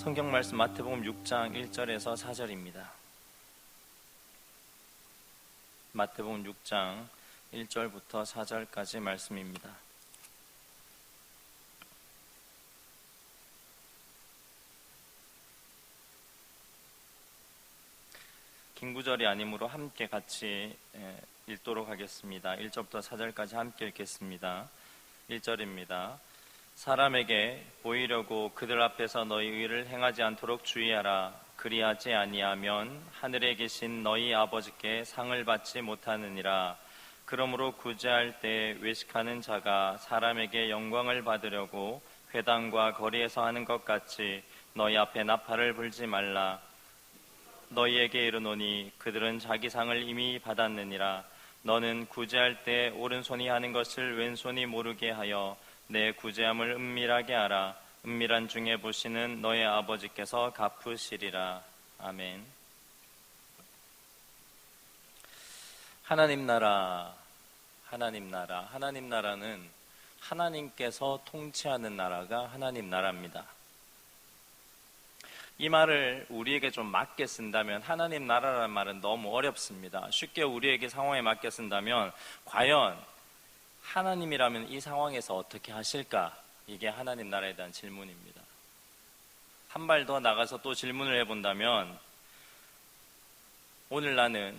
성경 말씀 마태복음 6장 1절에서 4절입니다. 마태복음 6장 1절부터 4절까지 말씀입니다. 긴 구절이 아니므로 함께 같이 읽도록 하겠습니다. 1절부터 4절까지 함께 읽겠습니다. 1절입니다. 사람에게 보이려고 그들 앞에서 너희 의를 행하지 않도록 주의하라. 그리하지 아니하면 하늘에 계신 너희 아버지께 상을 받지 못하느니라. 그러므로 구제할 때 외식하는 자가 사람에게 영광을 받으려고 회당과 거리에서 하는 것 같이 너희 앞에 나팔을 불지 말라. 너희에게 이르노니 그들은 자기 상을 이미 받았느니라. 너는 구제할 때 오른손이 하는 것을 왼손이 모르게 하여 내 구제함을 은밀하게 하라. 은밀한 중에 보시는 너의 아버지께서 갚으시리라. 아멘. 하나님 나라, 하나님 나라. 하나님 나라는 하나님께서 통치하는 나라가 하나님 나라입니다. 이 말을 우리에게 좀 맞게 쓴다면, 하나님 나라라는 말은 너무 어렵습니다. 쉽게 우리에게 상황에 맞게 쓴다면 과연 하나님이라면 이 상황에서 어떻게 하실까? 이게 하나님 나라에 대한 질문입니다. 한 발 더 나가서 또 질문을 해본다면, 오늘 나는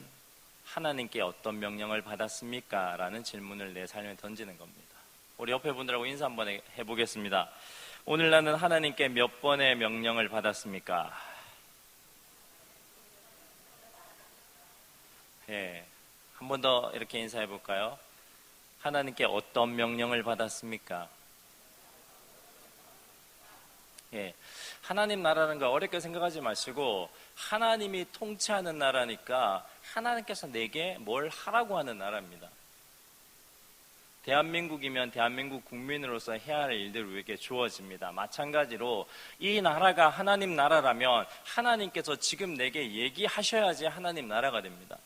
하나님께 어떤 명령을 받았습니까? 라는 질문을 내 삶에 던지는 겁니다. 우리 옆에 분들하고 인사 한번 해보겠습니다. 오늘 나는 하나님께 몇 번의 명령을 받았습니까? 예, 한 번 더 이렇게 인사해 볼까요? 하나님께 어떤 명령을 받았습니까? 예, 하나님 나라는 거 어렵게 생각하지 마시고, 하나님이 통치하는 나라니까 하나님께서 내게 뭘 하라고 하는 나라입니다. 대한민국이면 대한민국 국민으로서 해야 할 일들이 우리에게 주어집니다. 마찬가지로 이 나라가 하나님 나라라면 하나님께서 지금 내게 얘기하셔야지 하나님 나라가 됩니다.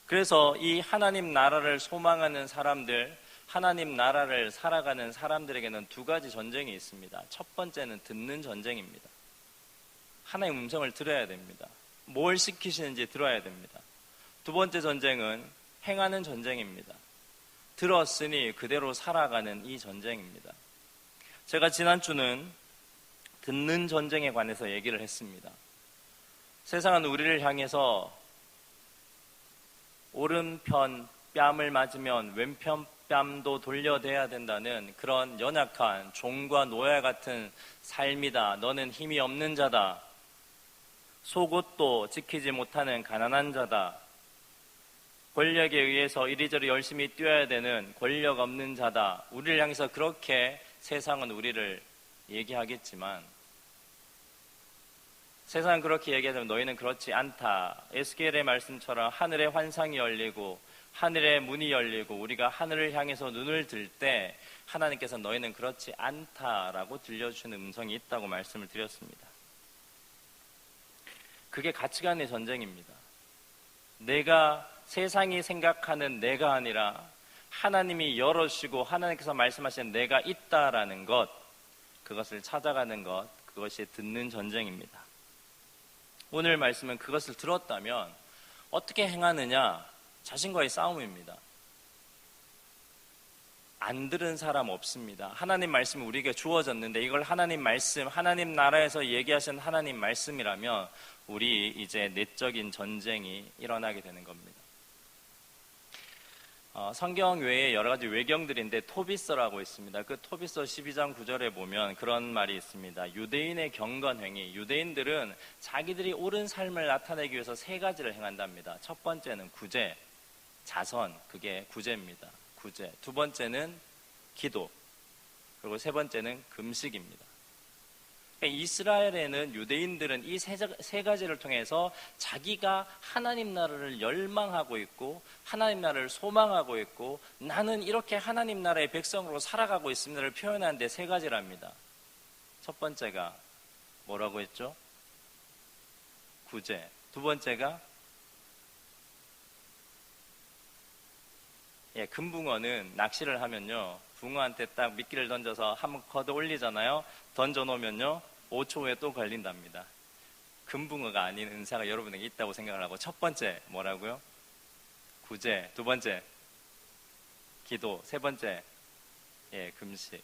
그래서 이 하나님 나라를 소망하는 사람들, 하나님 나라를 살아가는 사람들에게는 두 가지 전쟁이 있습니다. 첫 번째는 듣는 전쟁입니다. 하나님의 음성을 들어야 됩니다. 뭘 시키시는지 들어야 됩니다. 두 번째 전쟁은 행하는 전쟁입니다. 들었으니 그대로 살아가는 이 전쟁입니다. 제가 지난주는 듣는 전쟁에 관해서 얘기를 했습니다. 세상은 우리를 향해서 오른편 뺨을 맞으면 왼편 뺨도 돌려대야 된다는 그런 연약한 종과 노예 같은 삶이다. 너는 힘이 없는 자다. 속옷도 지키지 못하는 가난한 자다. 권력에 의해서 이리저리 열심히 뛰어야 되는 권력 없는 자다. 우리를 향해서 그렇게 세상은 우리를 얘기하겠지만, 세상은 그렇게 얘기하자면 너희는 그렇지 않다. 에스겔의 말씀처럼 하늘의 환상이 열리고 하늘의 문이 열리고 우리가 하늘을 향해서 눈을 들 때 하나님께서 너희는 그렇지 않다라고 들려주는 음성이 있다고 말씀을 드렸습니다. 그게 가치관의 전쟁입니다. 내가 세상이 생각하는 내가 아니라 하나님이 열어주시고 하나님께서 말씀하신 내가 있다라는 것, 그것을 찾아가는 것, 그것이 듣는 전쟁입니다. 오늘 말씀은 그것을 들었다면 어떻게 행하느냐? 자신과의 싸움입니다. 안 들은 사람 없습니다. 하나님 말씀이 우리에게 주어졌는데 이걸 하나님 말씀, 하나님 나라에서 얘기하신 하나님 말씀이라면 우리 이제 내적인 전쟁이 일어나게 되는 겁니다. 성경 외에 여러 가지 외경들인데 토비서라고 있습니다. 그 토비서 12장 9절에 보면 그런 말이 있습니다. 유대인의 경건행위, 유대인들은 자기들이 옳은 삶을 나타내기 위해서 세 가지를 행한답니다. 첫 번째는 구제, 자선, 그게 구제입니다. 구제. 두 번째는 기도, 그리고 세 번째는 금식입니다. 이스라엘에는 유대인들은 이 세 가지를 통해서 자기가 하나님 나라를 열망하고 있고 하나님 나라를 소망하고 있고 나는 이렇게 하나님 나라의 백성으로 살아가고 있습니다를 표현하는데 세 가지랍니다. 첫 번째가 뭐라고 했죠? 구제. 두 번째가 금붕어는 낚시를 하면요, 붕어한테 딱 미끼를 던져서 한번 걷어 올리잖아요. 던져 놓으면요 5초 후에 또 걸린답니다. 금붕어가 아닌 은사가 여러분에게 있다고 생각을 하고, 첫 번째 뭐라고요? 구제. 두 번째 기도. 세 번째 금식.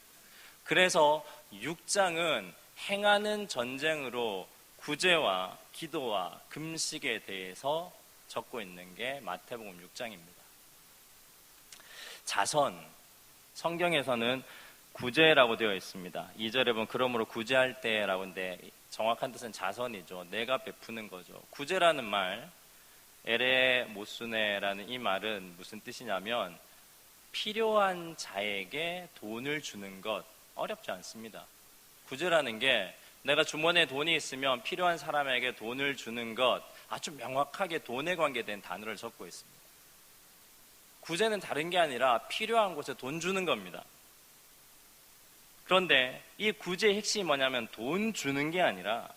그래서 6장은 행하는 전쟁으로 구제와 기도와 금식에 대해서 적고 있는 게 마태복음 6장입니다. 자선, 성경에서는 구제라고 되어 있습니다. 2절에 보면 그러므로 구제할 때라고 하는데 정확한 뜻은 자선이죠. 내가 베푸는 거죠. 구제라는 말, 에레모스네라는 이 말은 무슨 뜻이냐면 필요한 자에게 돈을 주는 것, 어렵지 않습니다. 구제라는 게 내가 주머니에 돈이 있으면 필요한 사람에게 돈을 주는 것, 아주 명확하게 돈에 관계된 단어를 적고 있습니다. 구제는 다른 게 아니라 필요한 곳에 돈 주는 겁니다. 그런데 이 구제의 핵심이 뭐냐면 돈 주는 게 아니라,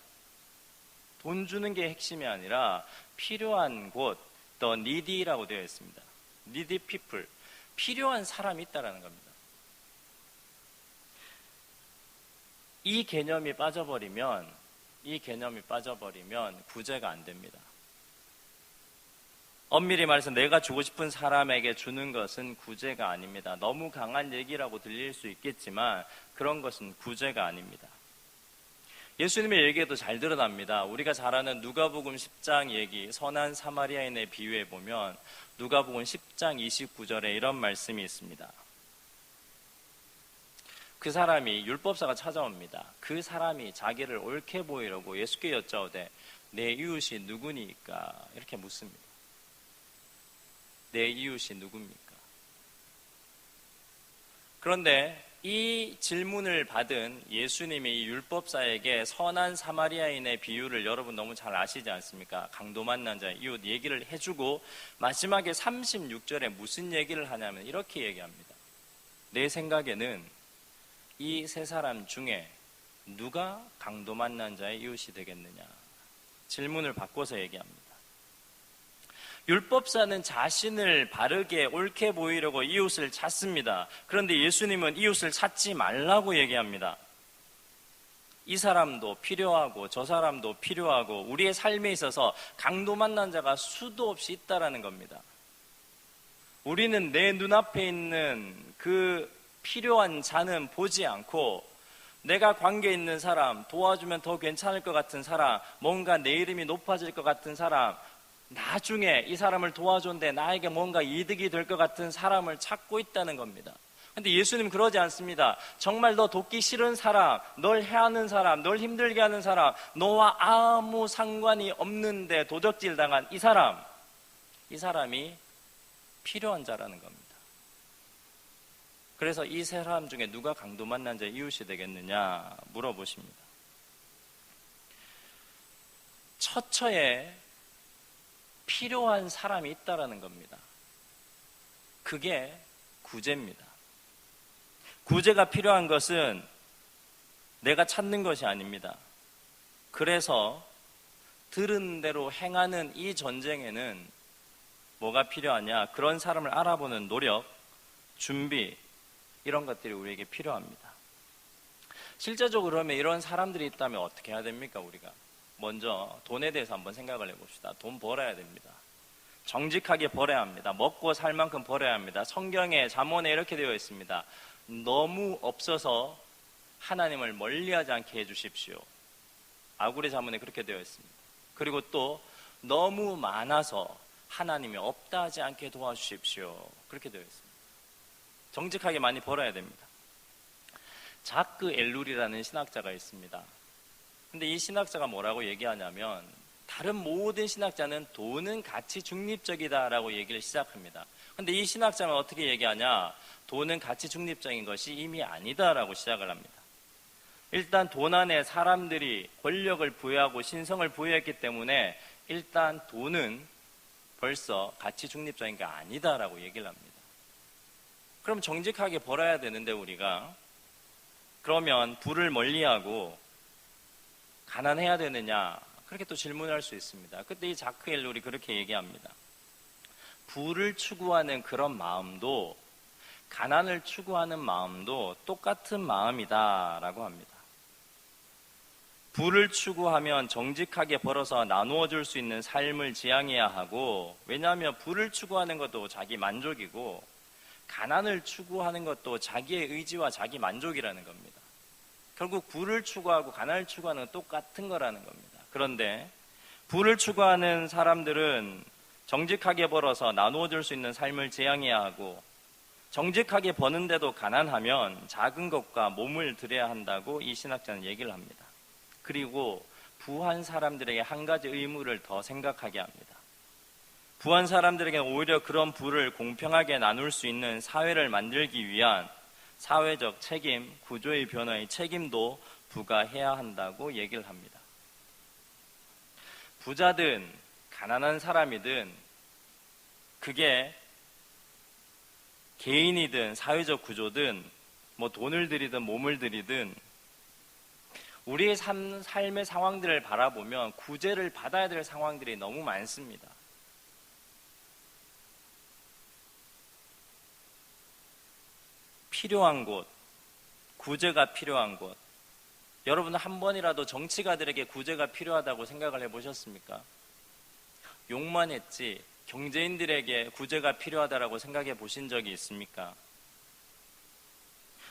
돈 주는 게 핵심이 아니라 필요한 곳, the needy라고 되어 있습니다. needy people, 필요한 사람이 있다는 겁니다. 이 개념이 빠져버리면 구제가 안 됩니다. 엄밀히 말해서 내가 주고 싶은 사람에게 주는 것은 구제가 아닙니다. 너무 강한 얘기라고 들릴 수 있겠지만 그런 것은 구제가 아닙니다. 예수님의 얘기에도 잘 드러납니다. 우리가 잘 아는 누가복음 10장 얘기, 선한 사마리아인의 비유에 보면 누가복음 10장 29절에 이런 말씀이 있습니다. 그 사람이, 율법사가 찾아옵니다. 그 사람이 자기를 옳게 보이려고 예수께 여짜오되 내 이웃이 누구니까? 이렇게 묻습니다. 내 이웃이 누굽니까? 그런데 이 질문을 받은 예수님이 이 율법사에게 선한 사마리아인의 비유를 여러분 너무 잘 아시지 않습니까? 강도 만난 자의 이웃 얘기를 해주고 마지막에 36절에 무슨 얘기를 하냐면 이렇게 얘기합니다. 내 생각에는 이 세 사람 중에 누가 강도 만난 자의 이웃이 되겠느냐? 질문을 바꿔서 얘기합니다. 율법사는 자신을 바르게 옳게 보이려고 이웃을 찾습니다. 그런데 예수님은 이웃을 찾지 말라고 얘기합니다. 이 사람도 필요하고 저 사람도 필요하고 우리의 삶에 있어서 강도 만난 자가 수도 없이 있다라는 겁니다. 우리는 내 눈앞에 있는 그 필요한 자는 보지 않고 내가 관계 있는 사람, 도와주면 더 괜찮을 것 같은 사람, 뭔가 내 이름이 높아질 것 같은 사람, 나중에 이 사람을 도와줬는데 나에게 뭔가 이득이 될 것 같은 사람을 찾고 있다는 겁니다. 근데 예수님 그러지 않습니다. 정말 너 돕기 싫은 사람, 널 해하는 사람, 널 힘들게 하는 사람, 너와 아무 상관이 없는데 도적질 당한 이 사람이 필요한 자라는 겁니다. 그래서 이 세 사람 중에 누가 강도 만난 자의 이웃이 되겠느냐 물어보십니다. 처처에 필요한 사람이 있다라는 겁니다. 그게 구제입니다. 구제가 필요한 것은 내가 찾는 것이 아닙니다. 그래서 들은 대로 행하는 이 전쟁에는 뭐가 필요하냐? 그런 사람을 알아보는 노력, 준비, 이런 것들이 우리에게 필요합니다. 실제적으로 그러면 이런 사람들이 있다면 어떻게 해야 됩니까? 우리가 먼저 돈에 대해서 한번 생각을 해봅시다. 돈 벌어야 됩니다. 정직하게 벌어야 합니다. 먹고 살 만큼 벌어야 합니다. 성경에 잠언에 이렇게 되어 있습니다. 너무 없어서 하나님을 멀리하지 않게 해주십시오. 아구리 잠언에 그렇게 되어 있습니다. 그리고 또 너무 많아서 하나님이 없다 하지 않게 도와주십시오. 그렇게 되어 있습니다. 정직하게 많이 벌어야 됩니다. 자크 엘룰이라는 신학자가 있습니다. 근데 이 신학자가 뭐라고 얘기하냐면 다른 모든 신학자는 돈은 가치 중립적이다라고 얘기를 시작합니다. 근데 이 신학자는 어떻게 얘기하냐? 돈은 가치 중립적인 것이 이미 아니다라고 시작을 합니다. 일단 돈 안에 사람들이 권력을 부여하고 신성을 부여했기 때문에 일단 돈은 벌써 가치 중립적인 게 아니다라고 얘기를 합니다. 그럼 정직하게 벌어야 되는데 우리가 그러면 부를 멀리하고 가난해야 되느냐? 그렇게 또 질문할 수 있습니다. 그때 이 자크 엘룰이 그렇게 얘기합니다. 부를 추구하는 그런 마음도 가난을 추구하는 마음도 똑같은 마음이다라고 합니다. 부를 추구하면 정직하게 벌어서 나누어 줄 수 있는 삶을 지향해야 하고, 왜냐하면 부를 추구하는 것도 자기 만족이고 가난을 추구하는 것도 자기의 의지와 자기 만족이라는 겁니다. 결국 부를 추구하고 가난을 추구하는 건 똑같은 거라는 겁니다. 그런데 부를 추구하는 사람들은 정직하게 벌어서 나누어 줄 수 있는 삶을 지향해야 하고, 정직하게 버는데도 가난하면 작은 것과 몸을 들여야 한다고 이 신학자는 얘기를 합니다. 그리고 부한 사람들에게 한 가지 의무를 더 생각하게 합니다. 부한 사람들에게는 오히려 그런 부를 공평하게 나눌 수 있는 사회를 만들기 위한 사회적 책임, 구조의 변화의 책임도 부과해야 한다고 얘기를 합니다. 부자든 가난한 사람이든 그게 개인이든 사회적 구조든 돈을 들이든 몸을 들이든 우리의 삶의 상황들을 바라보면 구제를 받아야 될 상황들이 너무 많습니다. 필요한 곳, 구제가 필요한 곳. 여러분 한 번이라도 정치가들에게 구제가 필요하다고 생각을 해보셨습니까? 욕만 했지 경제인들에게 구제가 필요하다고 생각해 보신 적이 있습니까?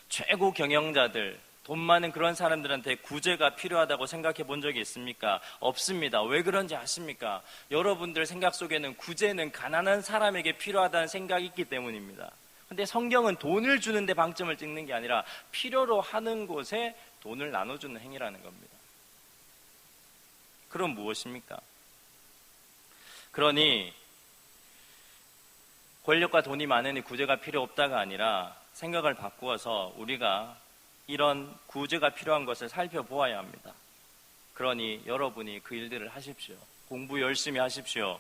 최고 경영자들, 돈 많은 그런 사람들한테 구제가 필요하다고 생각해 본 적이 있습니까? 없습니다. 왜 그런지 아십니까? 여러분들 생각 속에는 구제는 가난한 사람에게 필요하다는 생각이 있기 때문입니다. 근데 성경은 돈을 주는데 방점을 찍는 게 아니라 필요로 하는 곳에 돈을 나눠주는 행위라는 겁니다. 그럼 무엇입니까? 그러니 권력과 돈이 많으니 구제가 필요 없다가 아니라 생각을 바꾸어서 우리가 이런 구제가 필요한 것을 살펴보아야 합니다. 그러니 여러분이 그 일들을 하십시오. 공부 열심히 하십시오.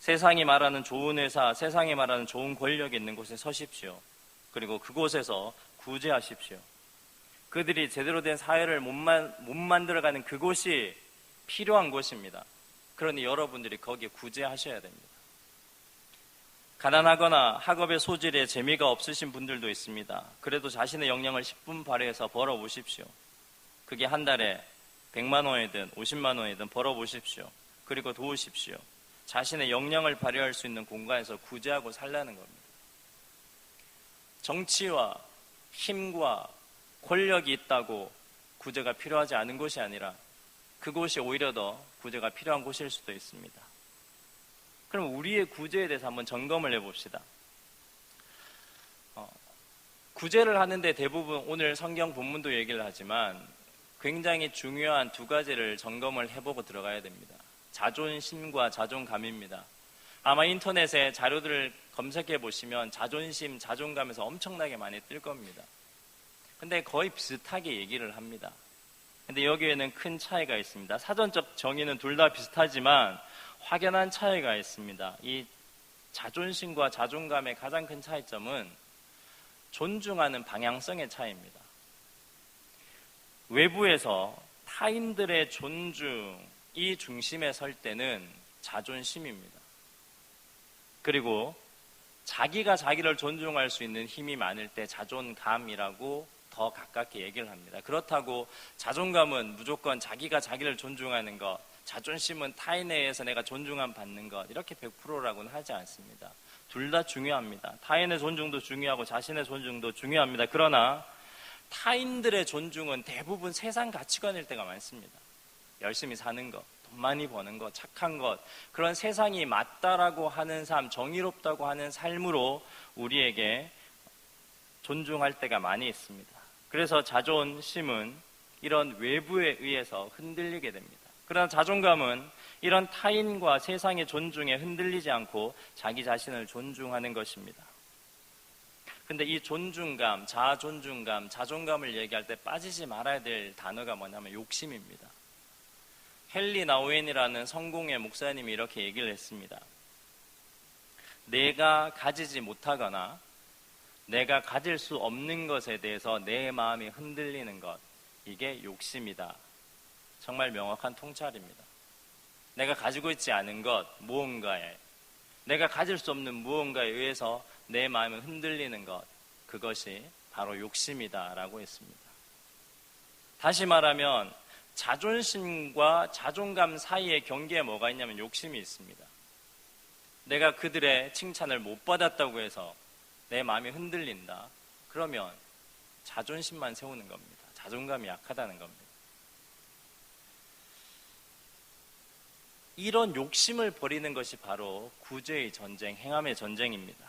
세상이 말하는 좋은 회사, 세상이 말하는 좋은 권력이 있는 곳에 서십시오. 그리고 그곳에서 구제하십시오. 그들이 제대로 된 사회를 못 만들어가는 그곳이 필요한 곳입니다. 그러니 여러분들이 거기에 구제하셔야 됩니다. 가난하거나 학업의 소질에 재미가 없으신 분들도 있습니다. 그래도 자신의 역량을 10분 발휘해서 벌어보십시오. 그게 한 달에 100만 원이든 50만 원이든 벌어보십시오. 그리고 도우십시오. 자신의 역량을 발휘할 수 있는 공간에서 구제하고 살라는 겁니다. 정치와 힘과 권력이 있다고 구제가 필요하지 않은 곳이 아니라 그곳이 오히려 더 구제가 필요한 곳일 수도 있습니다. 그럼 우리의 구제에 대해서 한번 점검을 해봅시다. 구제를 하는데 대부분 오늘 성경 본문도 얘기를 하지만 굉장히 중요한 두 가지를 점검을 해보고 들어가야 됩니다. 자존심과 자존감입니다. 아마 인터넷에 자료들을 검색해 보시면 자존심, 자존감에서 엄청나게 많이 뜰 겁니다. 근데 거의 비슷하게 얘기를 합니다. 근데 여기에는 큰 차이가 있습니다. 사전적 정의는 둘 다 비슷하지만 확연한 차이가 있습니다. 이 자존심과 자존감의 가장 큰 차이점은 존중하는 방향성의 차이입니다. 외부에서 타인들의 존중이 중심에 설 때는 자존심입니다. 그리고 자기가 자기를 존중할 수 있는 힘이 많을 때 자존감이라고 더 가깝게 얘기를 합니다. 그렇다고 자존감은 무조건 자기가 자기를 존중하는 것, 자존심은 타인에 의해서 내가 존중함 받는 것, 이렇게 100%라고는 하지 않습니다. 둘 다 중요합니다. 타인의 존중도 중요하고 자신의 존중도 중요합니다. 그러나 타인들의 존중은 대부분 세상 가치관일 때가 많습니다. 열심히 사는 것, 돈 많이 버는 것, 착한 것, 그런 세상이 맞다라고 하는 삶, 정의롭다고 하는 삶으로 우리에게 존중할 때가 많이 있습니다. 그래서 자존심은 이런 외부에 의해서 흔들리게 됩니다. 그러나 자존감은 이런 타인과 세상의 존중에 흔들리지 않고 자기 자신을 존중하는 것입니다. 근데 이 존중감, 자존중감, 자존감을 얘기할 때 빠지지 말아야 될 단어가 뭐냐면 욕심입니다. 헨리 나우엔이라는 성공의 목사님이 이렇게 얘기를 했습니다. 내가 가지지 못하거나 내가 가질 수 없는 것에 대해서 내 마음이 흔들리는 것, 이게 욕심이다. 정말 명확한 통찰입니다. 내가 가지고 있지 않은 것, 무언가에, 내가 가질 수 없는 무언가에 의해서 내 마음이 흔들리는 것, 그것이 바로 욕심이다라고 했습니다. 다시 말하면 자존심과 자존감 사이의 경계에 뭐가 있냐면 욕심이 있습니다. 내가 그들의 칭찬을 못 받았다고 해서 내 마음이 흔들린다. 그러면 자존심만 세우는 겁니다. 자존감이 약하다는 겁니다. 이런 욕심을 버리는 것이 바로 구제의 전쟁, 행함의 전쟁입니다.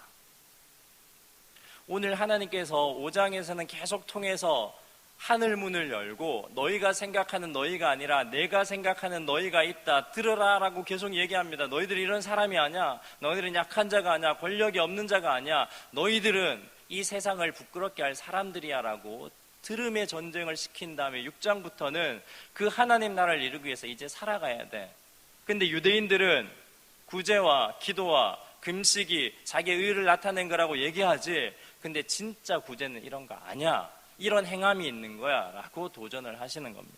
오늘 하나님께서 5장에서는 계속 통해서 하늘 문을 열고 너희가 생각하는 너희가 아니라 내가 생각하는 너희가 있다. 들으라 라고 계속 얘기합니다. 너희들이 이런 사람이 아니야. 너희들은 약한 자가 아니야. 권력이 없는 자가 아니야. 너희들은 이 세상을 부끄럽게 할 사람들이야 라고 들음의 전쟁을 시킨 다음에 6장부터는 그 하나님 나라를 이루기 위해서 이제 살아가야 돼. 근데 유대인들은 구제와 기도와 금식이 자기의 의를 나타낸 거라고 얘기하지, 근데 진짜 구제는 이런 거 아니야, 이런 행함이 있는 거야 라고 도전을 하시는 겁니다.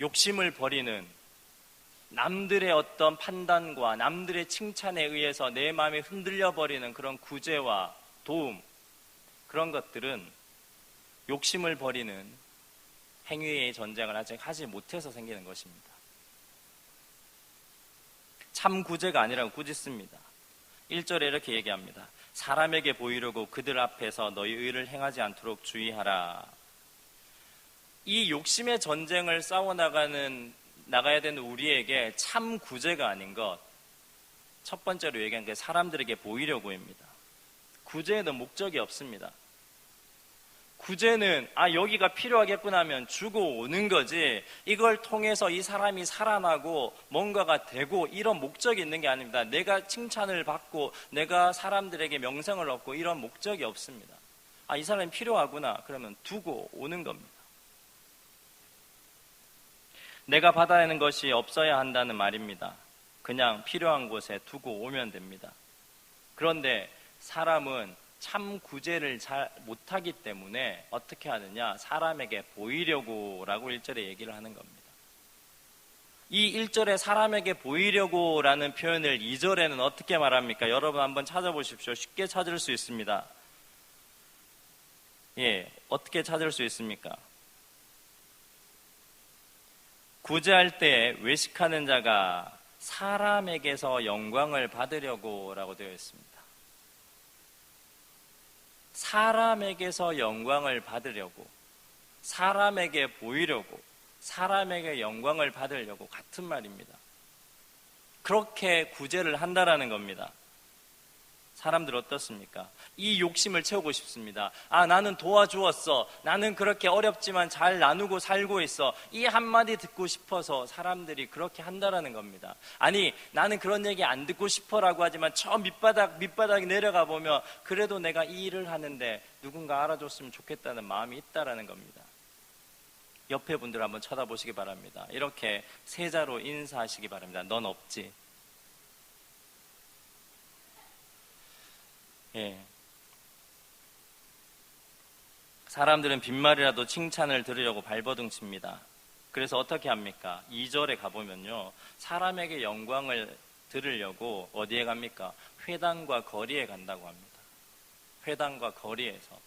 욕심을 버리는, 남들의 어떤 판단과 남들의 칭찬에 의해서 내 마음이 흔들려 버리는 그런 구제와 도움, 그런 것들은 욕심을 버리는 행위의 전쟁을 아직 하지 못해서 생기는 것입니다. 참 구제가 아니라고 꾸짖습니다. 1절에 이렇게 얘기합니다. 사람에게 보이려고 그들 앞에서 너희 의를 행하지 않도록 주의하라. 이 욕심의 전쟁을 싸워나가야 되는 우리에게 참 구제가 아닌 것, 첫 번째로 얘기한 게 사람들에게 보이려고입니다. 구제에는 목적이 없습니다. 구제는 여기가 필요하겠구나 하면 주고 오는 거지, 이걸 통해서 이 사람이 살아나고 뭔가가 되고 이런 목적이 있는 게 아닙니다. 내가 칭찬을 받고 내가 사람들에게 명성을 얻고 이런 목적이 없습니다. 이 사람이 필요하구나 그러면 두고 오는 겁니다. 내가 받아야 하는 것이 없어야 한다는 말입니다. 그냥 필요한 곳에 두고 오면 됩니다. 그런데 사람은 참 구제를 잘 못하기 때문에 어떻게 하느냐, 사람에게 보이려고 라고 1절에 얘기를 하는 겁니다. 이 1절에 사람에게 보이려고 라는 표현을 2절에는 어떻게 말합니까? 여러분 한번 찾아보십시오. 쉽게 찾을 수 있습니다. 어떻게 찾을 수 있습니까? 구제할 때 외식하는 자가 사람에게서 영광을 받으려고 라고 되어 있습니다. 사람에게서 영광을 받으려고, 사람에게 보이려고, 사람에게 영광을 받으려고, 같은 말입니다. 그렇게 구제를 한다라는 겁니다. 사람들 어떻습니까? 이 욕심을 채우고 싶습니다. 나는 도와주었어. 나는 그렇게 어렵지만 잘 나누고 살고 있어. 이 한마디 듣고 싶어서 사람들이 그렇게 한다라는 겁니다. 나는 그런 얘기 안 듣고 싶어라고 하지만 저 밑바닥 내려가 보면 그래도 내가 이 일을 하는데 누군가 알아줬으면 좋겠다는 마음이 있다라는 겁니다. 옆에 분들 한번 쳐다보시기 바랍니다. 이렇게 세자로 인사하시기 바랍니다. 넌 없지? 사람들은 빈말이라도 칭찬을 들으려고 발버둥 칩니다. 그래서 어떻게 합니까? 2절에 가보면요, 사람에게 영광을 들으려고 어디에 갑니까? 회당과 거리에 간다고 합니다. 회당과 거리에서.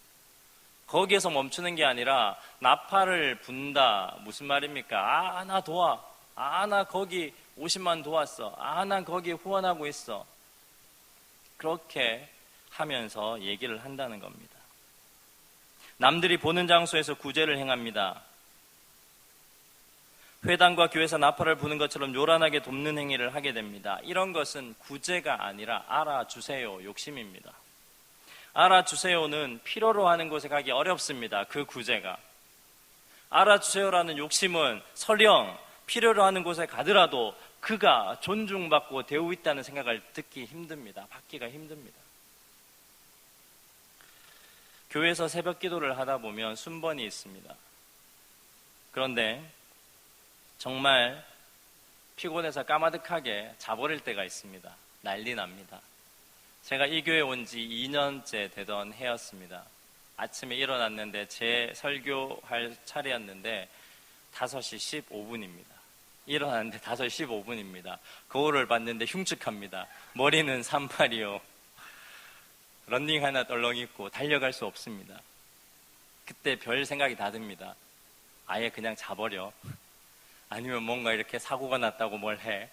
거기에서 멈추는 게 아니라 나팔을 분다. 무슨 말입니까? 나 도와. 나 거기 50만 도왔어. 난 거기 후원하고 있어. 그렇게 하면서 얘기를 한다는 겁니다. 남들이 보는 장소에서 구제를 행합니다. 회당과 교회에서 나팔을 부는 것처럼 요란하게 돕는 행위를 하게 됩니다. 이런 것은 구제가 아니라 알아주세요 욕심입니다. 알아주세요는 필요로 하는 곳에 가기 어렵습니다. 그 구제가. 알아주세요라는 욕심은 설령 필요로 하는 곳에 가더라도 그가 존중받고 대우 있다는 생각을 받기가 힘듭니다. 교회에서 새벽 기도를 하다 보면 순번이 있습니다. 그런데 정말 피곤해서 까마득하게 자버릴 때가 있습니다. 난리 납니다. 제가 이 교회에 온 지 2년째 되던 해였습니다. 아침에 일어났는데 제 설교할 차례였는데 5시 15분입니다. 일어났는데 5시 15분입니다. 거울을 봤는데 흉측합니다. 머리는 산발이요. 런닝 하나 덜렁 입고 달려갈 수 없습니다. 그때 별 생각이 다 듭니다. 아예 그냥 자버려. 아니면 뭔가 이렇게 사고가 났다고 뭘 해.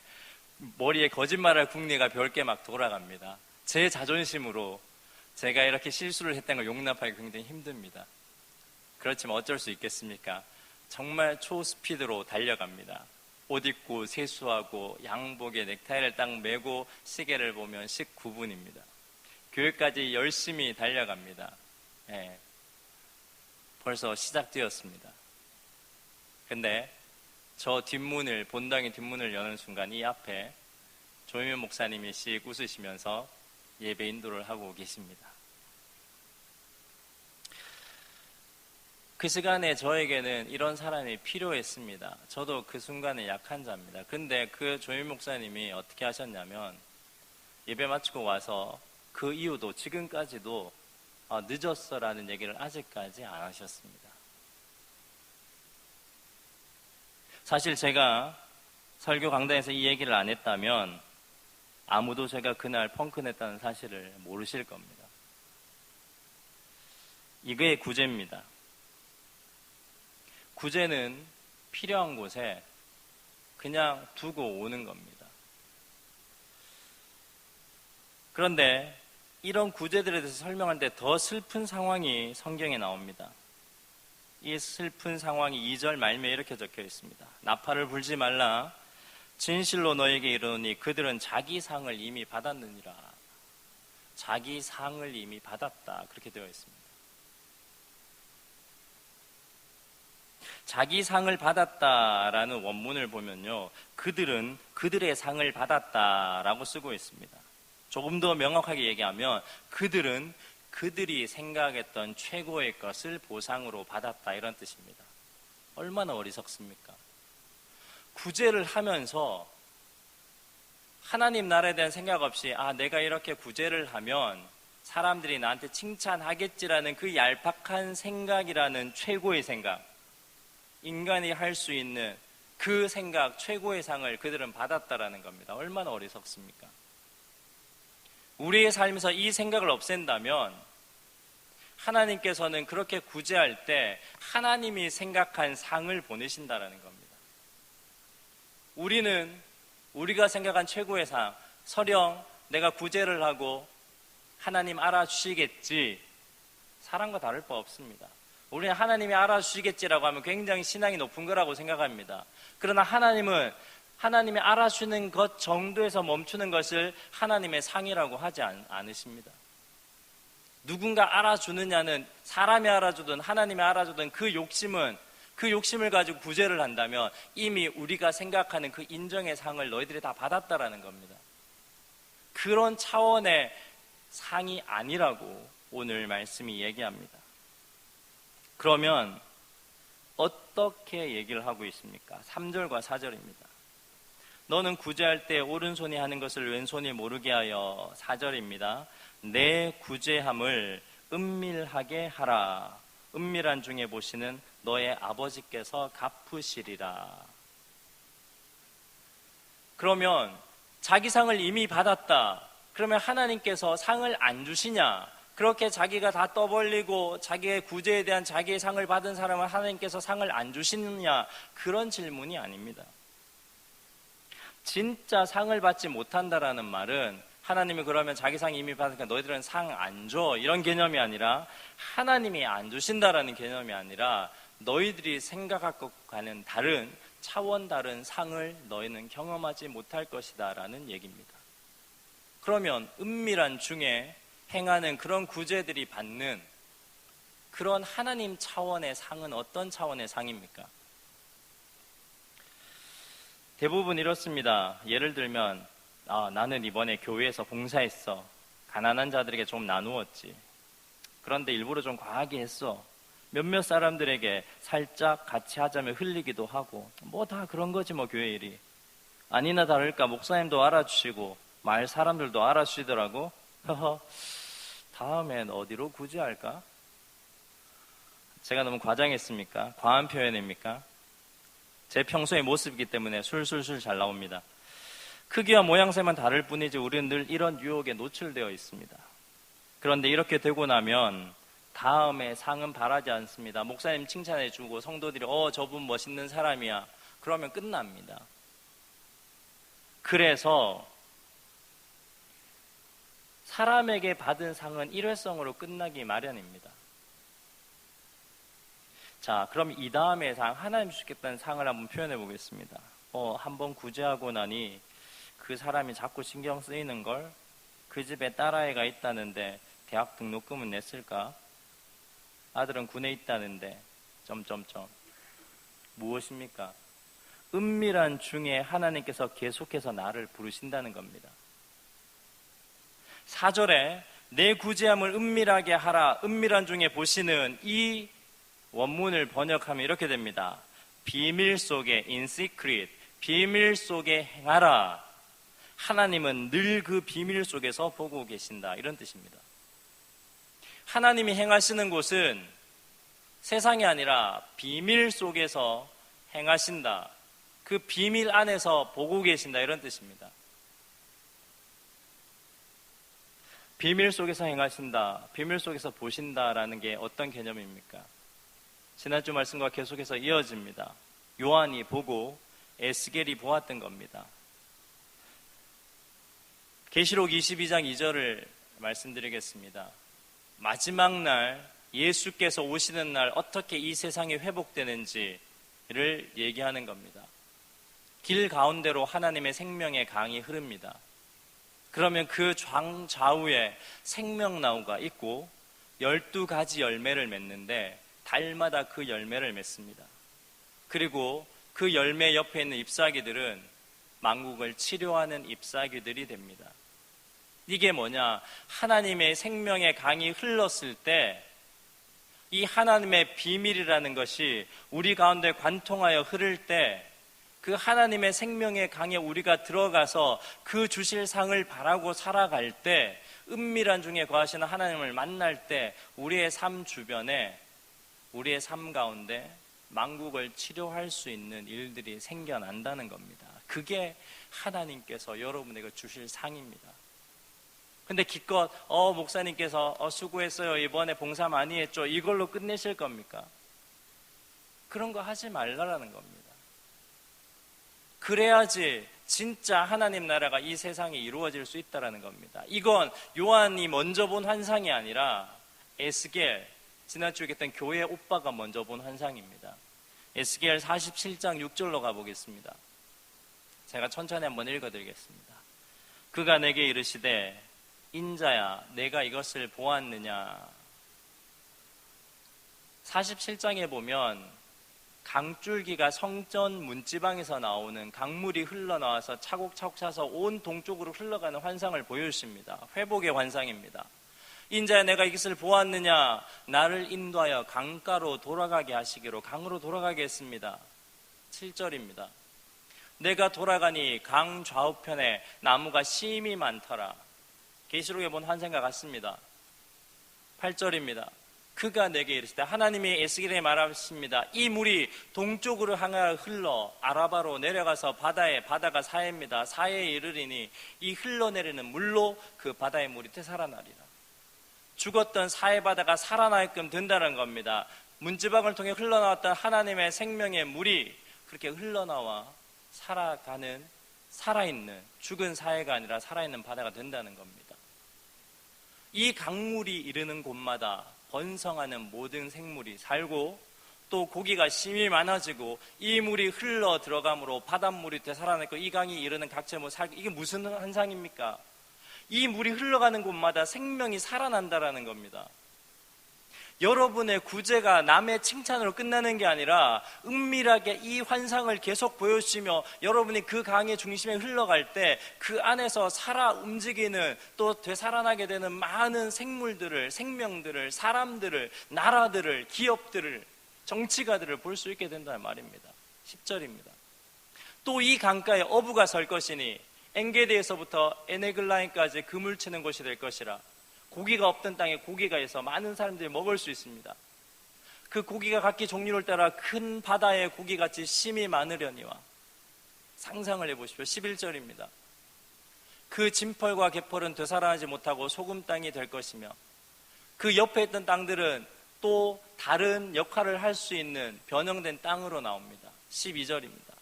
머리에 거짓말할 궁리가 별게 막 돌아갑니다. 제 자존심으로 제가 이렇게 실수를 했다는 걸 용납하기 굉장히 힘듭니다. 그렇지만 어쩔 수 있겠습니까? 정말 초스피드로 달려갑니다. 옷 입고 세수하고 양복에 넥타이를 딱 매고 시계를 보면 19분입니다. 교회까지 열심히 달려갑니다. 예, 벌써 시작되었습니다. 근데 저 뒷문을, 본당의 뒷문을 여는 순간 이 앞에 조희면 목사님이 씩 웃으시면서 예배 인도를 하고 계십니다. 그 시간에 저에게는 이런 사람이 필요했습니다. 저도 그 순간에 약한 자입니다. 근데 그 조희면 목사님이 어떻게 하셨냐면 예배 마치고 와서 그 이후도 지금까지도 늦었어라는 얘기를 아직까지 안 하셨습니다. 사실 제가 설교 강단에서 이 얘기를 안 했다면 아무도 제가 그날 펑크 냈다는 사실을 모르실 겁니다. 이게 구제입니다. 구제는 필요한 곳에 그냥 두고 오는 겁니다. 그런데 이런 구제들에 대해서 설명할 때 더 슬픈 상황이 성경에 나옵니다. 이 슬픈 상황이 2절 말미에 이렇게 적혀 있습니다. 나팔을 불지 말라. 진실로 너에게 이르노니 그들은 자기 상을 이미 받았느니라. 자기 상을 이미 받았다. 그렇게 되어 있습니다. 자기 상을 받았다라는 원문을 보면요, 그들은 그들의 상을 받았다라고 쓰고 있습니다. 조금 더 명확하게 얘기하면 그들은 그들이 생각했던 최고의 것을 보상으로 받았다, 이런 뜻입니다. 얼마나 어리석습니까? 구제를 하면서 하나님 나라에 대한 생각 없이 내가 이렇게 구제를 하면 사람들이 나한테 칭찬하겠지라는 그 얄팍한 생각이라는 최고의 생각, 인간이 할 수 있는 그 생각, 최고의 상을 그들은 받았다라는 겁니다. 얼마나 어리석습니까? 우리의 삶에서 이 생각을 없앤다면 하나님께서는 그렇게 구제할 때 하나님이 생각한 상을 보내신다라는 겁니다. 우리는 우리가 생각한 최고의 상, 설령 내가 구제를 하고 하나님 알아주시겠지, 사람과 다를 바 없습니다. 우리는 하나님이 알아주시겠지라고 하면 굉장히 신앙이 높은 거라고 생각합니다. 그러나 하나님은 하나님이 알아주는 것 정도에서 멈추는 것을 하나님의 상이라고 하지 않으십니다. 누군가 알아주느냐는 사람이 알아주든 하나님이 알아주든 그 욕심을 가지고 구제를 한다면 이미 우리가 생각하는 그 인정의 상을 너희들이 다 받았다라는 겁니다. 그런 차원의 상이 아니라고 오늘 말씀이 얘기합니다. 그러면 어떻게 얘기를 하고 있습니까? 3절과 4절입니다. 너는 구제할 때 오른손이 하는 것을 왼손이 모르게 하여, 4절입니다. 내 구제함을 은밀하게 하라. 은밀한 중에 보시는 너의 아버지께서 갚으시리라. 그러면 자기 상을 이미 받았다. 그러면 하나님께서 상을 안 주시냐? 그렇게 자기가 다 떠벌리고 자기의 구제에 대한 자기의 상을 받은 사람은 하나님께서 상을 안 주시느냐? 그런 질문이 아닙니다. 진짜 상을 받지 못한다라는 말은 하나님이 그러면 자기 상이 이미 받으니까 너희들은 상 안 줘, 이런 개념이 아니라 하나님이 안 주신다라는 개념이 아니라 너희들이 생각할 것과는 다른 차원 다른 상을 너희는 경험하지 못할 것이다 라는 얘기입니다. 그러면 은밀한 중에 행하는 그런 구제들이 받는 그런 하나님 차원의 상은 어떤 차원의 상입니까? 대부분 이렇습니다. 예를 들면 나는 이번에 교회에서 봉사했어. 가난한 자들에게 좀 나누었지. 그런데 일부러 좀 과하게 했어. 몇몇 사람들에게 살짝 같이 하자면 흘리기도 하고, 뭐 다 그런 거지 뭐 교회 일이. 아니나 다를까 목사님도 알아주시고 마을 사람들도 알아주시더라고. 허허, 다음엔 어디로 구제할까? 제가 너무 과장했습니까? 과한 표현입니까? 제 평소의 모습이기 때문에 술술술 잘 나옵니다. 크기와 모양새만 다를 뿐이지 우리는 늘 이런 유혹에 노출되어 있습니다. 그런데 이렇게 되고 나면 다음에 상은 바라지 않습니다. 목사님 칭찬해주고 성도들이 저분 멋있는 사람이야. 그러면 끝납니다. 그래서 사람에게 받은 상은 일회성으로 끝나기 마련입니다. 자, 그럼 이 다음의 상, 하나님 주시겠다는 상을 한번 표현해 보겠습니다. 한번 구제하고 나니 그 사람이 자꾸 신경 쓰이는 걸, 그 집에 딸아이가 있다는데 대학 등록금은 냈을까? 아들은 군에 있다는데 점점점. 무엇입니까? 은밀한 중에 하나님께서 계속해서 나를 부르신다는 겁니다. 4절에 내 구제함을 은밀하게 하라, 은밀한 중에 보시는 이 원문을 번역하면 이렇게 됩니다. 비밀 속에, in secret, 비밀 속에 행하라. 하나님은 늘 그 비밀 속에서 보고 계신다, 이런 뜻입니다. 하나님이 행하시는 곳은 세상이 아니라 비밀 속에서 행하신다. 그 비밀 안에서 보고 계신다, 이런 뜻입니다. 비밀 속에서 행하신다, 비밀 속에서 보신다라는 게 어떤 개념입니까? 지난주 말씀과 계속해서 이어집니다. 요한이 보고 에스겔이 보았던 겁니다. 계시록 22장 2절을 말씀드리겠습니다. 마지막 날 예수께서 오시는 날 어떻게 이 세상이 회복되는지를 얘기하는 겁니다. 길 가운데로 하나님의 생명의 강이 흐릅니다. 그러면 그 좌우에 생명나무가 있고 12가지 열매를 맺는데 달마다 그 열매를 맺습니다. 그리고 그 열매 옆에 있는 잎사귀들은 만국을 치료하는 잎사귀들이 됩니다. 이게 뭐냐? 하나님의 생명의 강이 흘렀을 때 이 하나님의 비밀이라는 것이 우리 가운데 관통하여 흐를 때 그 하나님의 생명의 강에 우리가 들어가서 그 주실 상을 바라고 살아갈 때, 은밀한 중에 거하시는 하나님을 만날 때 우리의 삶 주변에, 우리의 삶 가운데 만국을 치료할 수 있는 일들이 생겨난다는 겁니다. 그게 하나님께서 여러분에게 주실 상입니다. 근데 기껏 목사님께서 수고했어요, 이번에 봉사 많이 했죠, 이걸로 끝내실 겁니까? 그런 거 하지 말라라는 겁니다. 그래야지 진짜 하나님 나라가 이 세상에 이루어질 수 있다는 겁니다. 이건 요한이 먼저 본 환상이 아니라 에스겔, 지난주에 했던 교회 오빠가 먼저 본 환상입니다. 에스겔 47장 6절로 가보겠습니다. 제가 천천히 한번 읽어드리겠습니다. 그가 내게 이르시되 인자야, 내가 이것을 보았느냐. 47장에 보면 강줄기가 성전 문지방에서 나오는 강물이 흘러나와서 차곡차곡 차서 온 동쪽으로 흘러가는 환상을 보여주십니다. 회복의 환상입니다. 인자야, 내가 이것을 보았느냐. 나를 인도하여 강가로 돌아가게 하시기로, 강으로 돌아가게 했습니다. 7절입니다. 내가 돌아가니 강 좌우편에 나무가 심이 많더라. 계시록에 본 환상과 같습니다. 8절입니다. 그가 내게 이르시되, 하나님이 에스겔에 말하십니다. 이 물이 동쪽으로 향하여 흘러 아라바로 내려가서 바다가 사해입니다. 사해에 이르리니 이 흘러내리는 물로 그 바다의 물이 되살아나리라. 죽었던 사해 바다가 살아나게끔 된다는 겁니다. 문지방을 통해 흘러나왔던 하나님의 생명의 물이 그렇게 흘러나와 살아있는, 죽은 사해가 아니라 살아있는 바다가 된다는 겁니다. 이 강물이 이르는 곳마다 번성하는 모든 생물이 살고, 또 고기가 심이 많아지고, 이 물이 흘러 들어감으로 바닷물이 되살아나고, 이 강이 이르는 각처에 살고. 이게 무슨 환상입니까? 이 물이 흘러가는 곳마다 생명이 살아난다라는 겁니다. 여러분의 구제가 남의 칭찬으로 끝나는 게 아니라 은밀하게 이 환상을 계속 보여주시며, 여러분이 그 강의 중심에 흘러갈 때 그 안에서 살아 움직이는, 또 되살아나게 되는 많은 생물들을, 생명들을, 사람들을, 나라들을, 기업들을, 정치가들을 볼 수 있게 된다는 말입니다. 10절입니다. 또 이 강가에 어부가 설 것이니 엔게디에서부터 에네글라인까지 그물 치는 곳이 될 것이라. 고기가 없던 땅에 고기가 있어 많은 사람들이 먹을 수 있습니다. 그 고기가 각기 종류를 따라 큰 바다의 고기같이 심이 많으려니와. 상상을 해보십시오. 11절입니다. 그 진펄과 개펄은 되살아나지 못하고 소금 땅이 될 것이며, 그 옆에 있던 땅들은 또 다른 역할을 할 수 있는 변형된 땅으로 나옵니다. 12절입니다.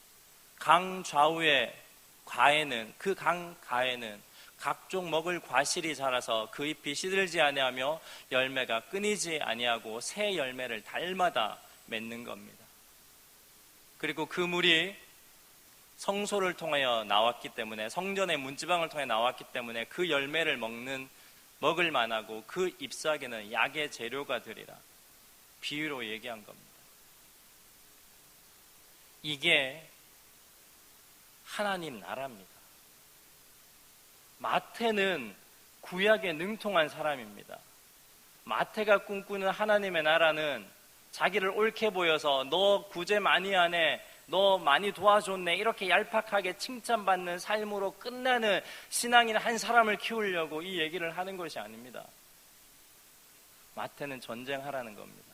강 좌우의 과에는, 그 강 가에는 각종 먹을 과실이 자라서 그 잎이 시들지 아니하며 열매가 끊이지 아니하고 새 열매를 달마다 맺는 겁니다. 그리고 그 물이 성소를 통하여 나왔기 때문에, 성전의 문지방을 통해 나왔기 때문에 그 열매를 먹을 만하고 그 잎사귀는 약의 재료가 되리라. 비유로 얘기한 겁니다. 이게 하나님 나라입니다. 마태는 구약에 능통한 사람입니다. 마태가 꿈꾸는 하나님의 나라는 자기를 옳게 보여서 너 구제 많이 하네, 너 많이 도와줬네, 이렇게 얄팍하게 칭찬받는 삶으로 끝나는 신앙인 한 사람을 키우려고 이 얘기를 하는 것이 아닙니다. 마태는 전쟁하라는 겁니다.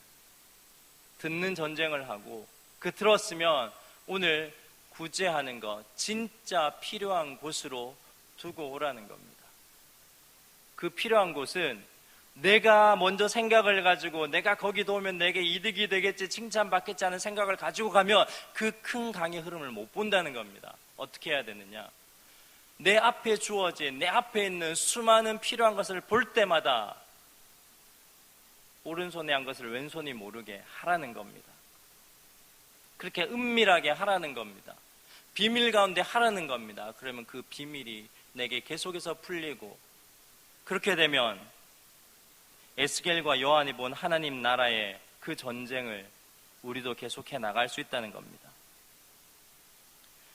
듣는 전쟁을 하고, 그 들었으면 오늘 구제하는 것, 진짜 필요한 곳으로 두고 오라는 겁니다. 그 필요한 곳은 내가 먼저 생각을 가지고 내가 거기 도우면 내게 이득이 되겠지, 칭찬받겠지 하는 생각을 가지고 가면 그 큰 강의 흐름을 못 본다는 겁니다. 어떻게 해야 되느냐? 내 앞에 주어진, 내 앞에 있는 수많은 필요한 것을 볼 때마다 오른손에 한 것을 왼손이 모르게 하라는 겁니다. 그렇게 은밀하게 하라는 겁니다. 비밀 가운데 하라는 겁니다. 그러면 그 비밀이 내게 계속해서 풀리고, 그렇게 되면 에스겔과 요한이 본 하나님 나라의 그 전쟁을 우리도 계속해 나갈 수 있다는 겁니다.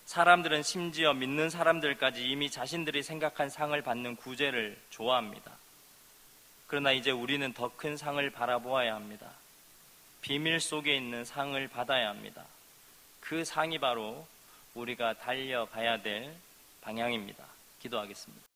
사람들은, 심지어 믿는 사람들까지 이미 자신들이 생각한 상을 받는 구제를 좋아합니다. 그러나 이제 우리는 더 큰 상을 바라보아야 합니다. 비밀 속에 있는 상을 받아야 합니다. 그 상이 바로 우리가 달려가야 될 방향입니다. 기도하겠습니다.